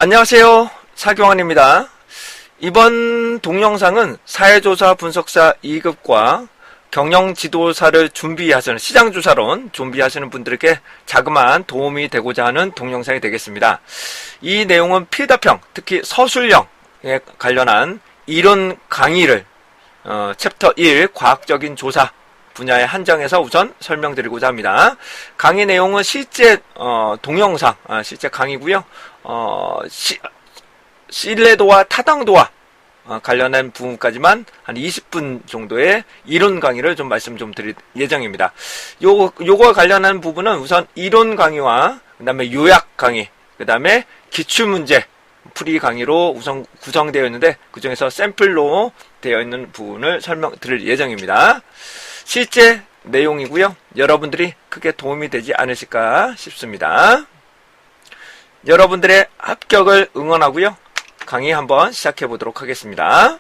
안녕하세요. 차경환입니다. 이번 동영상은 사회조사 분석사 2급과 경영지도사를 준비하시는 시장조사론 준비하시는 분들에게 자그마한 도움이 되고자 하는 동영상이 되겠습니다. 이 내용은 필답형, 특히 서술형에 관련한 이론 강의를 챕터 1 과학적인 조사 분야에 한정해서 우선 설명드리고자 합니다. 강의 내용은 실제 동영상, 실제 강의고요. 신뢰도와 타당도와 관련된 부분까지만 한 20분 정도의 이론 강의를 좀 말씀 좀 드릴 예정입니다. 요거 관련한 부분은 우선 이론 강의와 그 다음에 요약 강의, 그 다음에 기출문제 풀이 강의로 우선 구성되어 있는데 그 중에서 샘플로 되어 있는 부분을 설명드릴 예정입니다. 실제 내용이고요. 여러분들이 크게 도움이 되지 않으실까 싶습니다. 여러분들의 합격을 응원하고요. 강의 한번 시작해 보도록 하겠습니다.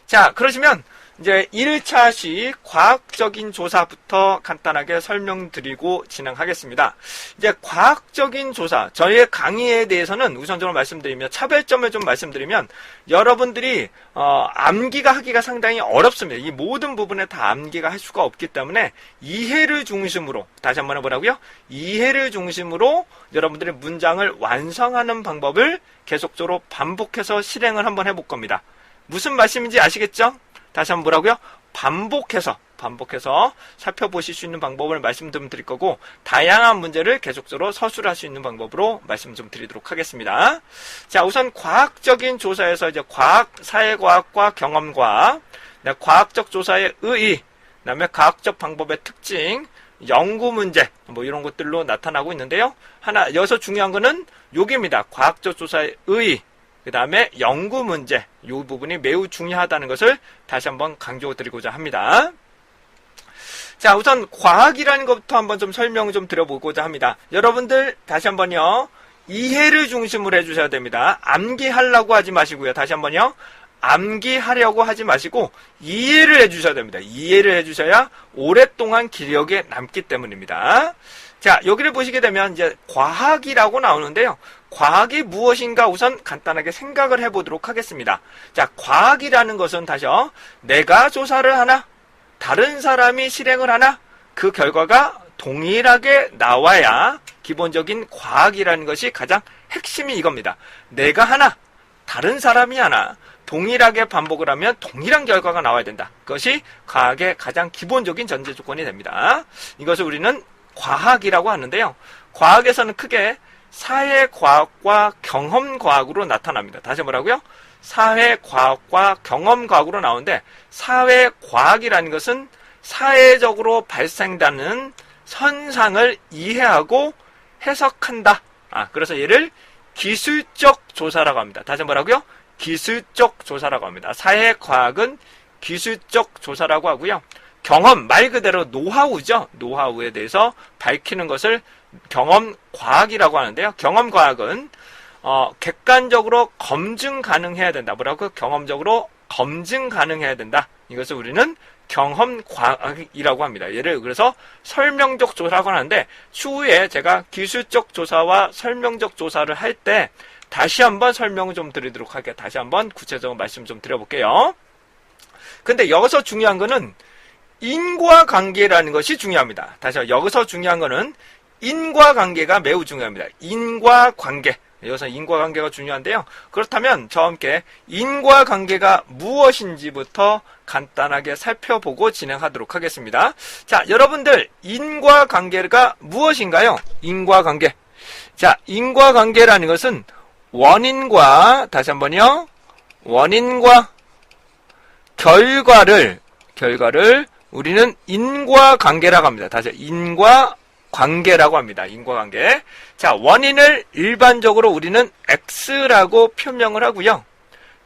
자, 그러시면 이제 1차시 과학적인 조사부터 간단하게 설명드리고 진행하겠습니다. 이제 과학적인 조사, 저희의 강의에 대해서는 우선적으로 말씀드리면 차별점을 좀 말씀드리면 여러분들이 암기가 하기가 상당히 어렵습니다. 이 모든 부분에 다 암기가 할 수가 없기 때문에 이해를 중심으로, 다시 한번 해보라고요. 이해를 중심으로 여러분들이 문장을 완성하는 방법을 계속적으로 반복해서 실행을 한번 해볼 겁니다. 무슨 말씀인지 아시겠죠? 다시 한번 뭐라고요? 반복해서 살펴보실 수 있는 방법을 말씀 좀 드릴 거고, 다양한 문제를 계속적으로 서술할 수 있는 방법으로 말씀 좀 드리도록 하겠습니다. 자, 우선 과학적인 조사에서 이제 사회과학과 경험과학, 과학적 조사의 의의, 그 다음에 과학적 방법의 특징, 연구 문제, 뭐 이런 것들로 나타나고 있는데요. 여기서 중요한 거는 여기입니다. 과학적 조사의 의의, 그 다음에 연구 문제, 이 부분이 매우 중요하다는 것을 다시 한번 강조드리고자 합니다. 자, 우선 과학이라는 것부터 한번 좀 설명을 좀 드려보고자 합니다. 여러분들 다시 한번요, 이해를 중심으로 해주셔야 됩니다. 암기하려고 하지 마시고요. 다시 한번요, 암기하려고 하지 마시고 이해를 해주셔야 됩니다. 이해를 해주셔야 오랫동안 기억에 남기 때문입니다. 자, 여기를 보시게 되면 이제 과학이라고 나오는데요. 과학이 무엇인가 우선 간단하게 생각을 해보도록 하겠습니다. 자, 과학이라는 것은 다시요, 내가 조사를 하나, 다른 사람이 실행을 하나, 그 결과가 동일하게 나와야 기본적인 과학이라는 것이 가장 핵심이 이겁니다. 내가 하나, 다른 사람이 하나, 동일하게 반복을 하면 동일한 결과가 나와야 된다. 그것이 과학의 가장 기본적인 전제 조건이 됩니다. 이것을 우리는 과학이라고 하는데요. 과학에서는 크게 사회과학과 경험과학으로 나타납니다. 다시 뭐라고요? 사회과학과 경험과학으로 나오는데, 사회과학이라는 것은 사회적으로 발생되는 현상을 이해하고 해석한다. 그래서 얘를 기술적 조사라고 합니다. 다시 뭐라고요? 기술적 조사라고 합니다. 사회과학은 기술적 조사라고 하고요. 경험, 말 그대로 노하우죠. 노하우에 대해서 밝히는 것을 경험과학이라고 하는데요. 경험과학은 객관적으로 검증 가능해야 된다. 뭐라고? 경험적으로 검증 가능해야 된다. 이것을 우리는 경험과학이라고 합니다. 얘를 그래서 설명적 조사라고 하는데, 추후에 제가 기술적 조사와 설명적 조사를 할 때 다시 한번 설명을 좀 드리도록 할게요. 다시 한번 구체적으로 말씀 좀 드려볼게요. 근데 여기서 중요한 거는 인과관계라는 것이 중요합니다. 다시 한번, 여기서 중요한 거는 인과관계가 매우 중요합니다. 인과관계. 여기서 인과관계가 중요한데요. 그렇다면 저와 함께 인과관계가 무엇인지부터 간단하게 살펴보고 진행하도록 하겠습니다. 자, 여러분들, 인과관계가 무엇인가요? 인과관계. 자, 인과관계라는 것은 원인과, 다시 한번요, 원인과 결과를 우리는 인과관계라고 합니다. 다시 인과관계라고 합니다. 인과관계. 자, 원인을 일반적으로 우리는 X라고 표명을 하고요.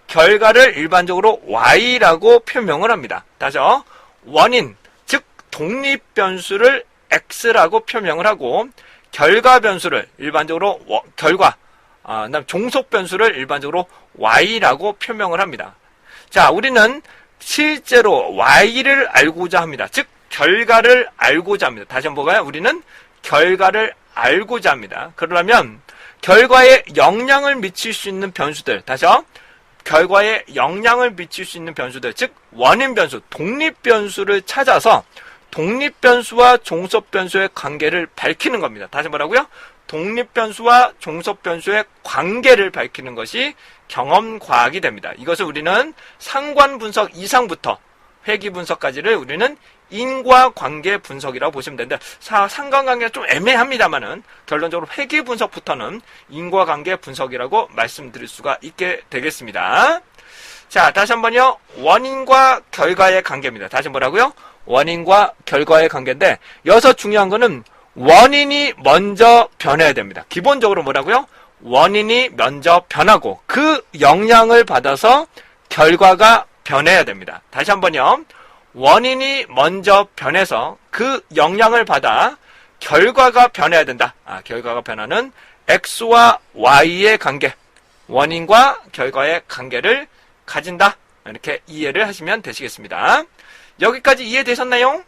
결과를 일반적으로 Y라고 표명을 합니다. 다시요. 원인, 즉 독립변수를 X라고 표명을 하고, 결과 변수를 일반적으로 그다음 종속 변수를 일반적으로 Y라고 표명을 합니다. 자, 우리는 실제로 Y를 알고자 합니다. 즉 결과를 알고자 합니다. 다시 한번 볼까요? 우리는 결과를 알고자 합니다. 그러려면 결과에 영향을 미칠 수 있는 변수들, 다시요. 결과에 영향을 미칠 수 있는 변수들, 즉 원인 변수, 독립 변수를 찾아서 독립 변수와 종속 변수의 관계를 밝히는 겁니다. 다시 뭐라고요? 독립 변수와 종속 변수의 관계를 밝히는 것이 경험 과학이 됩니다. 이것을 우리는 상관 분석 이상부터 회귀 분석까지를 우리는 인과관계 분석이라고 보시면 되는데, 상관관계가 좀 애매합니다만은 결론적으로 회귀 분석부터는 인과관계 분석이라고 말씀드릴 수가 있게 되겠습니다. 자, 다시 한번요. 원인과 결과의 관계입니다. 다시 뭐라고요? 원인과 결과의 관계인데, 여기서 중요한 거는 원인이 먼저 변해야 됩니다. 기본적으로 뭐라고요? 원인이 먼저 변하고 그 영향을 받아서 결과가 변해야 됩니다. 다시 한번요. 원인이 먼저 변해서 그 영향을 받아 결과가 변해야 된다. 결과가 변하는 X와 Y의 관계, 원인과 결과의 관계를 가진다. 이렇게 이해를 하시면 되시겠습니다. 여기까지 이해되셨나요?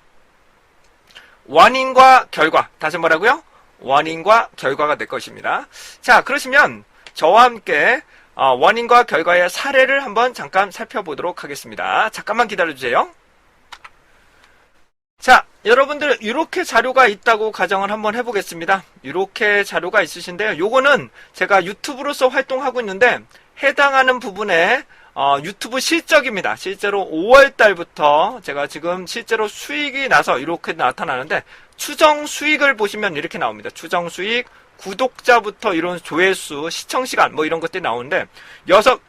원인과 결과, 다시 뭐라고요? 원인과 결과가 될 것입니다. 자, 그러시면 저와 함께 원인과 결과의 사례를 한번 잠깐 살펴보도록 하겠습니다. 잠깐만 기다려주세요. 자, 여러분들 이렇게 자료가 있다고 가정을 한번 해보겠습니다. 이렇게 자료가 있으신데요. 요거는 제가 유튜브로서 활동하고 있는데 해당하는 부분에 유튜브 실적입니다. 실제로 5월 달부터 제가 지금 실제로 수익이 나서 이렇게 나타나는데, 추정 수익을 보시면 이렇게 나옵니다. 추정 수익, 구독자부터 이런 조회수, 시청시간 뭐 이런 것들이 나오는데, 여기서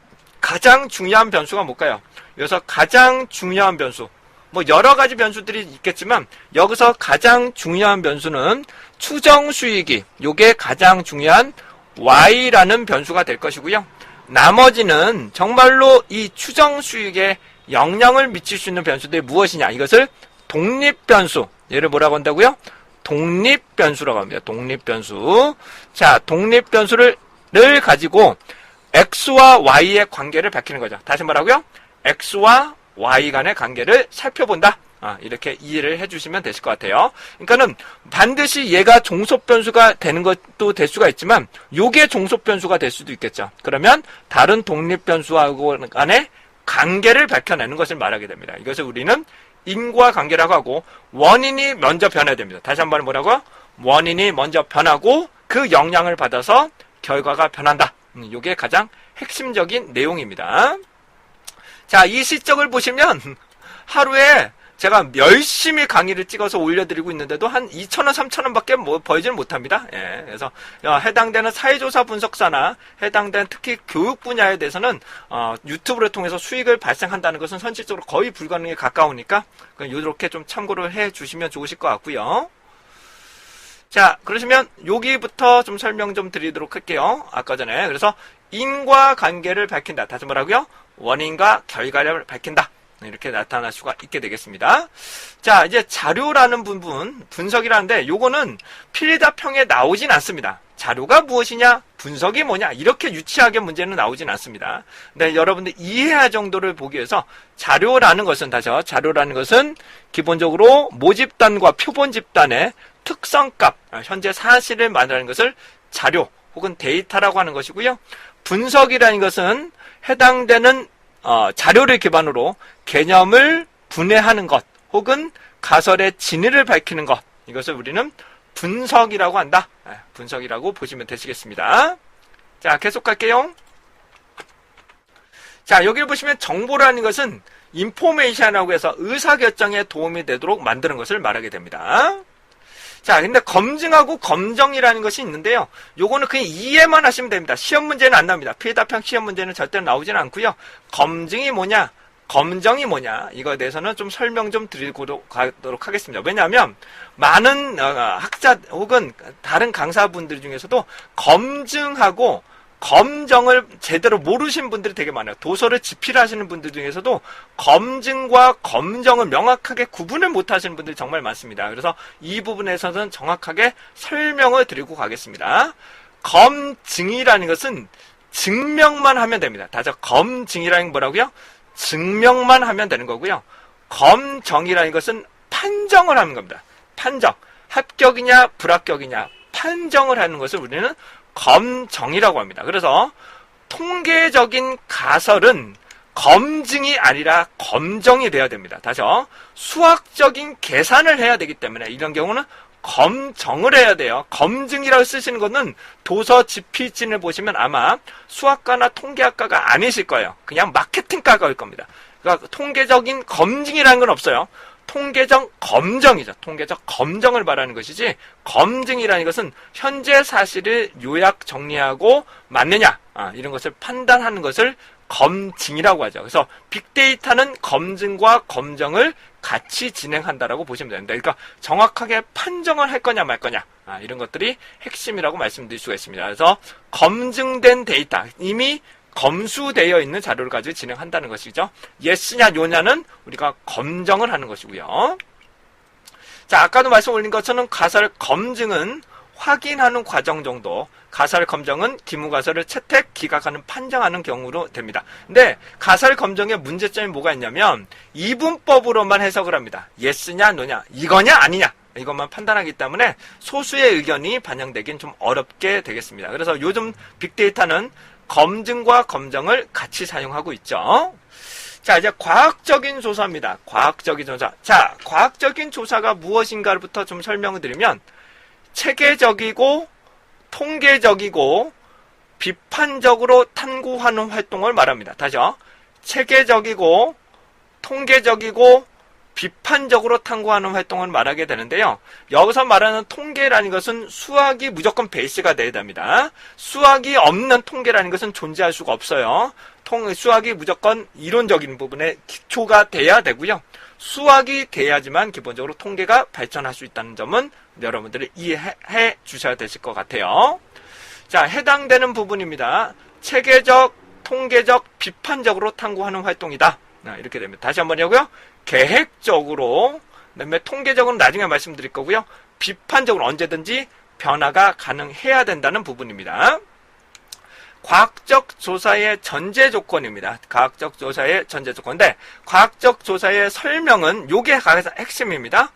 가장 중요한 변수가 뭘까요? 여기서 가장 중요한 변수, 뭐 여러 가지 변수들이 있겠지만 여기서 가장 중요한 변수는 추정 수익이, 요게 가장 중요한 Y라는 변수가 될 것이고요. 나머지는 정말로 이 추정 수익에 영향을 미칠 수 있는 변수들이 무엇이냐, 이것을 독립 변수, 얘를 뭐라고 한다고요? 독립 변수라고 합니다. 독립 변수. 자, 독립 변수를 가지고 X와 Y의 관계를 밝히는 거죠. 다시 뭐라고요? X와 Y 간의 관계를 살펴본다. 이렇게 이해를 해주시면 되실 것 같아요. 그러니까는 반드시 얘가 종속 변수가 되는 것도 될 수가 있지만 요게 종속 변수가 될 수도 있겠죠. 그러면 다른 독립 변수하고 간의 관계를 밝혀내는 것을 말하게 됩니다. 이것을 우리는 인과관계라고 하고, 원인이 먼저 변해야 됩니다. 다시 한번 뭐라고요? 원인이 먼저 변하고 그 영향을 받아서 결과가 변한다. 요게 가장 핵심적인 내용입니다. 자, 이 실적을 보시면 하루에 제가 열심히 강의를 찍어서 올려드리고 있는데도 한 2,000원, 3,000원 밖에 벌지는 못합니다. 예, 그래서 해당되는 사회조사 분석사나 해당된 특히 교육 분야에 대해서는 유튜브를 통해서 수익을 발생한다는 것은 현실적으로 거의 불가능에 가까우니까 이렇게 좀 참고를 해 주시면 좋으실 것 같고요. 자, 그러시면 여기부터 좀 설명 좀 드리도록 할게요. 아까 전에. 그래서 인과관계를 밝힌다. 다시 뭐라고요? 원인과 결과를 밝힌다. 이렇게 나타날 수가 있게 되겠습니다. 자, 이제 자료라는 부분, 분석이라는데 요거는 필답형에 나오진 않습니다. 자료가 무엇이냐, 분석이 뭐냐, 이렇게 유치하게 문제는 나오진 않습니다. 근데 여러분들 이해할 정도를 보기 위해서 자료라는 것은, 다시요, 자료라는 것은 기본적으로 모집단과 표본 집단의 특성값, 현재 사실을 말하는 것을 자료 혹은 데이터라고 하는 것이고요. 분석이라는 것은 해당되는 자료를 기반으로 개념을 분해하는 것 혹은 가설의 진위를 밝히는 것, 이것을 우리는 분석이라고 한다. 분석이라고 보시면 되시겠습니다. 자, 계속 갈게요. 자, 여기를 보시면 정보라는 것은 인포메이션이라고 해서 의사결정에 도움이 되도록 만드는 것을 말하게 됩니다. 자, 근데 검증하고 검정이라는 것이 있는데요. 요거는 그냥 이해만 하시면 됩니다. 시험 문제는 안 나옵니다. 필답형 시험 문제는 절대 나오지는 않고요. 검증이 뭐냐, 검정이 뭐냐, 이거에 대해서는 좀 설명 좀 드리도록 하겠습니다. 왜냐하면 많은 학자 혹은 다른 강사분들 중에서도 검증하고 검정을 제대로 모르신 분들이 되게 많아요. 도서를 집필하시는 분들 중에서도 검증과 검정을 명확하게 구분을 못 하시는 분들이 정말 많습니다. 그래서 이 부분에서는 정확하게 설명을 드리고 가겠습니다. 검증이라는 것은 증명만 하면 됩니다. 다시 검증이라는 게 뭐라고요? 증명만 하면 되는 거고요. 검정이라는 것은 판정을 하는 겁니다. 판정. 합격이냐 불합격이냐, 판정을 하는 것을 우리는 검정이라고 합니다. 그래서 통계적인 가설은 검증이 아니라 검정이 돼야 됩니다. 다시요. 수학적인 계산을 해야 되기 때문에 이런 경우는 검정을 해야 돼요. 검증이라고 쓰시는 것은 도서 지필진을 보시면 아마 수학과나 통계학과가 아니실 거예요. 그냥 마케팅과일 겁니다. 그러니까 통계적인 검증이라는 건 없어요. 통계적 검정이죠. 통계적 검정을 말하는 것이지 검증이라는 것은 현재 사실을 요약 정리하고 맞느냐 이런 것을 판단하는 것을 검증이라고 하죠. 그래서 빅데이터는 검증과 검정을 같이 진행한다라고 보시면 됩니다. 그러니까 정확하게 판정을 할 거냐 말 거냐 이런 것들이 핵심이라고 말씀드릴 수가 있습니다. 그래서 검증된 데이터, 이미 검수되어 있는 자료를 가지고 진행한다는 것이죠. 예스냐 노냐는 우리가 검정을 하는 것이고요. 자, 아까도 말씀 올린 것처럼 가설 검증은 확인하는 과정 정도, 가설 검정은 기무가설을 채택, 기각하는, 판정하는 경우로 됩니다. 근데 가설 검정의 문제점이 뭐가 있냐면 이분법으로만 해석을 합니다. 예스냐 노냐, 이거냐 아니냐 이것만 판단하기 때문에 소수의 의견이 반영되긴 좀 어렵게 되겠습니다. 그래서 요즘 빅데이터는 검증과 검정을 같이 사용하고 있죠. 자, 이제 과학적인 조사입니다. 과학적인 조사. 자, 과학적인 조사가 무엇인가부터 좀 설명을 드리면 체계적이고 통계적이고 비판적으로 탐구하는 활동을 말합니다. 다시요. 체계적이고 통계적이고 비판적으로 탐구하는 활동을 말하게 되는데요. 여기서 말하는 통계라는 것은 수학이 무조건 베이스가 돼야 됩니다. 수학이 없는 통계라는 것은 존재할 수가 없어요. 수학이 무조건 이론적인 부분에 기초가 돼야 되고요. 수학이 돼야지만 기본적으로 통계가 발전할 수 있다는 점은 여러분들이 이해해 주셔야 되실 것 같아요. 자, 해당되는 부분입니다. 체계적, 통계적, 비판적으로 탐구하는 활동이다. 이렇게 됩니다. 다시 한번 하고요. 계획적으로, 그다음에 통계적으로는 나중에 말씀드릴 거고요. 비판적으로 언제든지 변화가 가능해야 된다는 부분입니다. 과학적 조사의 전제 조건입니다. 과학적 조사의 전제 조건인데 과학적 조사의 설명은 요게 가장 핵심입니다.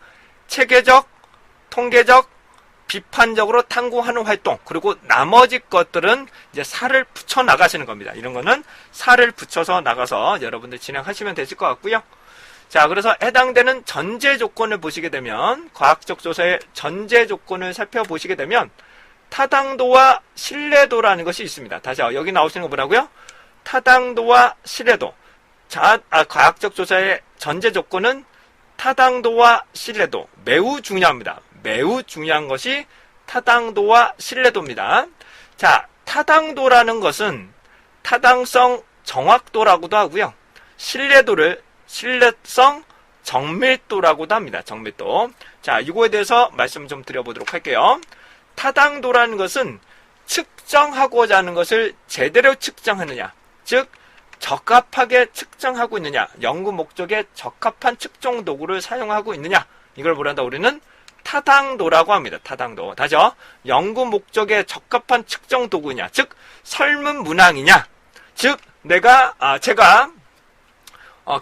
체계적, 통계적, 비판적으로 탐구하는 활동, 그리고 나머지 것들은 이제 살을 붙여 나가시는 겁니다. 이런 거는 살을 붙여서 나가서 여러분들 진행하시면 되실 것 같고요. 자, 그래서 해당되는 전제 조건을 보시게 되면 과학적 조사의 전제 조건을 살펴보시게 되면 타당도와 신뢰도라는 것이 있습니다. 다시 여기 나오시는 거 뭐라고요? 타당도와 신뢰도. 자, 과학적 조사의 전제 조건은 타당도와 신뢰도. 매우 중요합니다. 매우 중요한 것이 타당도와 신뢰도입니다. 자, 타당도라는 것은 타당성 정확도라고도 하고요. 신뢰도를 신뢰성 정밀도라고도 합니다. 정밀도. 자, 이거에 대해서 말씀 좀 드려보도록 할게요. 타당도라는 것은 측정하고자 하는 것을 제대로 측정하느냐, 즉 적합하게 측정하고 있느냐, 연구 목적에 적합한 측정 도구를 사용하고 있느냐, 이걸 뭐란다 우리는 타당도라고 합니다. 타당도. 다시요. 연구 목적에 적합한 측정 도구냐, 즉 설문 문항이냐, 즉 제가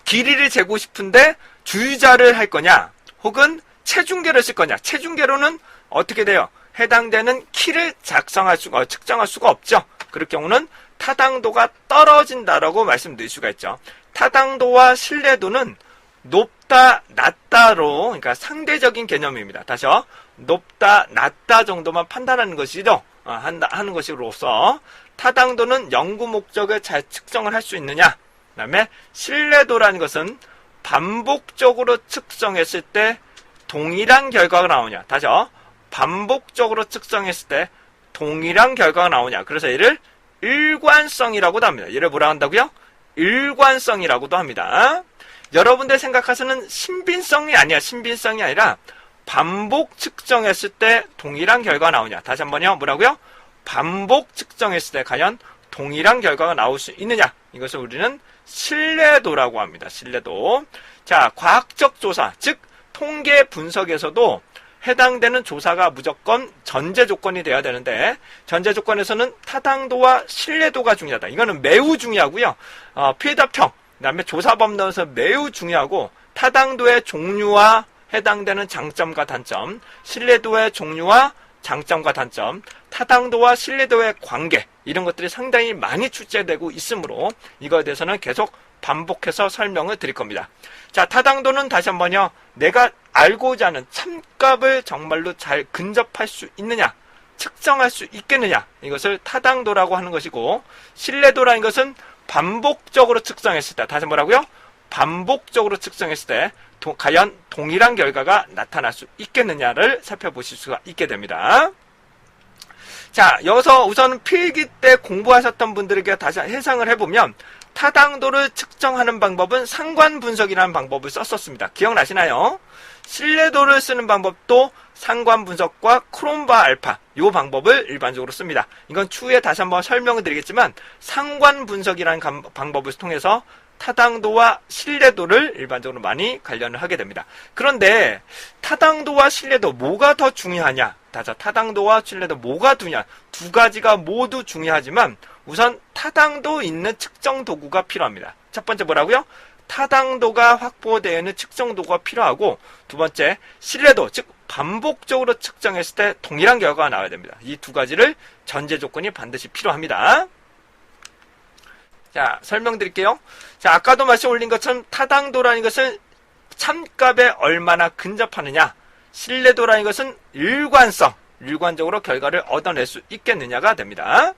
길이를 재고 싶은데 주의자를 할 거냐, 혹은 체중계를 쓸 거냐. 체중계로는 어떻게 돼요? 해당되는 키를 측정할 수가 없죠. 그럴 경우는 타당도가 떨어진다라고 말씀드릴 수가 있죠. 타당도와 신뢰도는 높다, 낮다로, 그러니까 상대적인 개념입니다. 다시요. 높다, 낮다 정도만 판단하는 것이죠. 하는 것으로서 타당도는 연구 목적을 잘 측정을 할 수 있느냐. 그 다음에 신뢰도라는 것은 반복적으로 측정했을 때 동일한 결과가 나오냐. 다시요. 반복적으로 측정했을 때 동일한 결과가 나오냐. 그래서 얘를 일관성이라고도 합니다. 얘를 뭐라 한다고요? 일관성이라고도 합니다. 여러분들 생각하시는 신빙성이 아니야. 신빙성이 아니라 반복 측정했을 때 동일한 결과가 나오냐. 다시 한번요. 뭐라고요? 반복 측정했을 때 과연 동일한 결과가 나올 수 있느냐. 이것을 우리는 신뢰도라고 합니다. 신뢰도. 자, 과학적 조사, 즉 통계 분석에서도 해당되는 조사가 무조건 전제 조건이 돼야 되는데 전제 조건에서는 타당도와 신뢰도가 중요하다. 이거는 매우 중요하고요. 피해자평, 그 다음에 조사법론에서 매우 중요하고 타당도의 종류와 해당되는 장점과 단점, 신뢰도의 종류와 장점과 단점, 타당도와 신뢰도의 관계, 이런 것들이 상당히 많이 출제되고 있으므로 이거에 대해서는 계속 반복해서 설명을 드릴 겁니다. 자, 타당도는 다시 한번요. 내가 알고자 하는 참값을 정말로 잘 근접할 수 있느냐, 측정할 수 있겠느냐, 이것을 타당도라고 하는 것이고, 신뢰도라는 것은 반복적으로 측정했을 때, 다시 뭐라고요? 반복적으로 측정했을 때 과연 동일한 결과가 나타날 수 있겠느냐를 살펴보실 수가 있게 됩니다. 자, 여기서 우선 필기 때 공부하셨던 분들에게 다시 해상을 해보면, 타당도를 측정하는 방법은 상관분석이라는 방법을 썼었습니다. 기억나시나요? 신뢰도를 쓰는 방법도 상관분석과 크롬바 알파, 이 방법을 일반적으로 씁니다. 이건 추후에 다시 한번 설명을 드리겠지만, 상관분석이라는 방법을 통해서 타당도와 신뢰도를 일반적으로 많이 관련을 하게 됩니다. 그런데 타당도와 신뢰도 뭐가 더 중요하냐? 타당도와 신뢰도 뭐가 중요하냐? 두 가지가 모두 중요하지만 우선 타당도 있는 측정 도구가 필요합니다. 첫 번째 뭐라고요? 타당도가 확보되어 있는 측정 도구가 필요하고, 두 번째 신뢰도, 즉 반복적으로 측정했을 때 동일한 결과가 나와야 됩니다. 이 두 가지를 전제 조건이 반드시 필요합니다. 자, 설명드릴게요. 자, 아까도 말씀 올린 것처럼 타당도라는 것은 참값에 얼마나 근접하느냐, 신뢰도라는 것은 일관적으로 결과를 얻어낼 수 있겠느냐가 됩니다.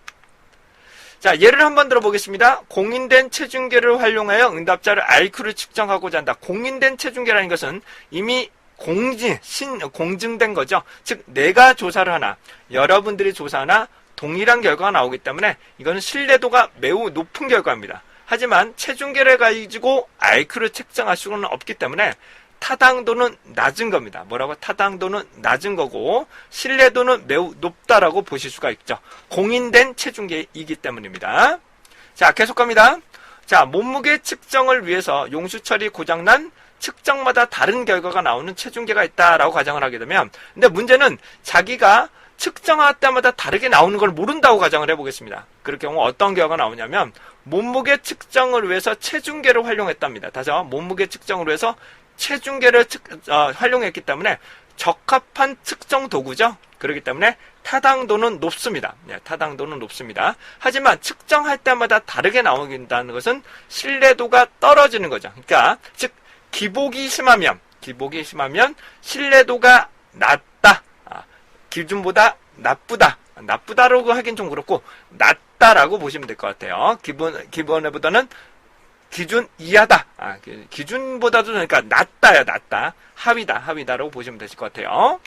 자, 예를 한번 들어보겠습니다. 공인된 체중계를 활용하여 응답자를 IQ를 측정하고자 한다. 공인된 체중계라는 것은 이미 공증된 거죠. 즉, 내가 조사를 하나, 여러분들이 조사하나 동일한 결과가 나오기 때문에 이거는 신뢰도가 매우 높은 결과입니다. 하지만 체중계를 가지고 IQ를 측정할 수는 없기 때문에 타당도는 낮은 겁니다. 뭐라고? 타당도는 낮은 거고 신뢰도는 매우 높다라고 보실 수가 있죠. 공인된 체중계이기 때문입니다. 자, 계속 갑니다. 자, 몸무게 측정을 위해서 용수철이 고장난 측정마다 다른 결과가 나오는 체중계가 있다라고 가정을 하게 되면, 근데 문제는 자기가 측정할 때마다 다르게 나오는 걸 모른다고 가정을 해보겠습니다. 그럴 경우 어떤 결과가 나오냐면, 몸무게 측정을 위해서 체중계를 활용했답니다. 다시 한번 몸무게 측정을 위해서 체중계를 활용했기 때문에 적합한 측정 도구죠. 그렇기 때문에 타당도는 높습니다. 네, 타당도는 높습니다. 하지만 측정할 때마다 다르게 나오긴다는 것은 신뢰도가 떨어지는 거죠. 그러니까 즉 기복이 심하면 신뢰도가 낮다. 기준보다 나쁘다라고 하긴 좀 그렇고 낮다라고 보시면 될 것 같아요. 기본보다는 기준 이하다. 기준보다도 그러니까 낮다야, 낮다. 하위다라고 보시면 되실 것 같아요.